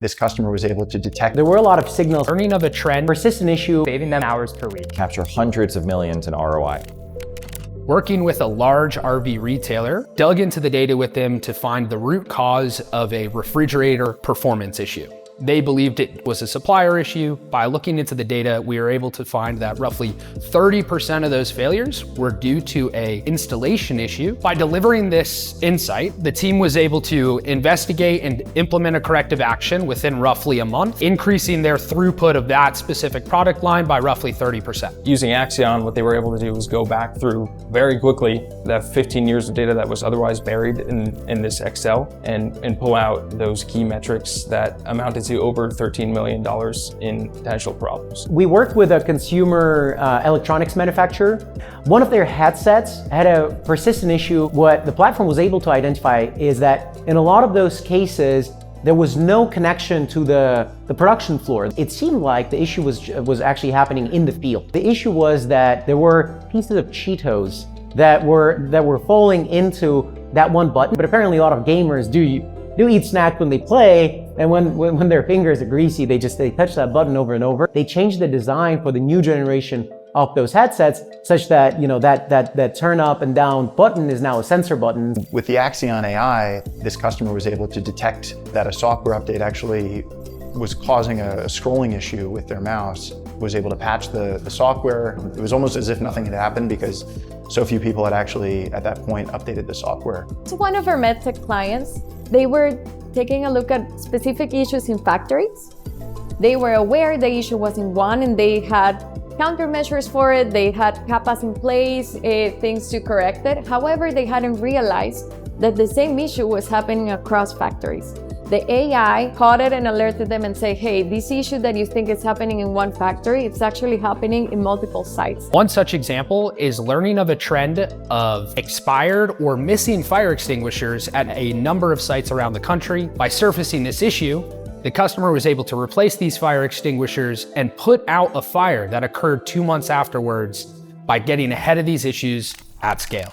this customer was able to detect. There were a lot of signals, learning of a trend, persistent issue, saving them hours per week. Capture hundreds of millions in ROI. Working with a large RV retailer, dug into the data with them to find the root cause of a refrigerator performance issue. They believed it was a supplier issue. By looking into the data, we were able to find that roughly 30% of those failures were due to an installation issue. By delivering this insight, the team was able to investigate and implement a corrective action within roughly a month, increasing their throughput of that specific product line by roughly 30%. Using Axion, what they were able to do was go back through very quickly that 15 years of data that was otherwise buried in this Excel and pull out those key metrics that amounted to over $13 million in potential problems. We worked with a consumer electronics manufacturer. One of their headsets had a persistent issue. What the platform was able to identify is that in a lot of those cases, there was no connection to the production floor. It seemed like the issue was actually happening in the field. The issue was that there were pieces of Cheetos that were falling into that one button, but apparently a lot of gamers do eat snacks when they play, and when their fingers are greasy, they touch that button over and over. They changed the design for the new generation of those headsets such that that turn up and down button is now a sensor button. With the Axion AI, this customer was able to detect that a software update actually was causing a scrolling issue with their mouse, was able to patch the software. It was almost as if nothing had happened because so few people had actually, at that point, updated the software. To one of our medtech clients, they were taking a look at specific issues in factories. They were aware the issue was in one and they had countermeasures for it. They had CAPAs in place, things to correct it. However, they hadn't realized that the same issue was happening across factories. The AI caught it and alerted them and say, hey, this issue that you think is happening in one factory, it's actually happening in multiple sites. One such example is learning of a trend of expired or missing fire extinguishers at a number of sites around the country. By surfacing this issue, the customer was able to replace these fire extinguishers and put out a fire that occurred 2 months afterwards by getting ahead of these issues at scale.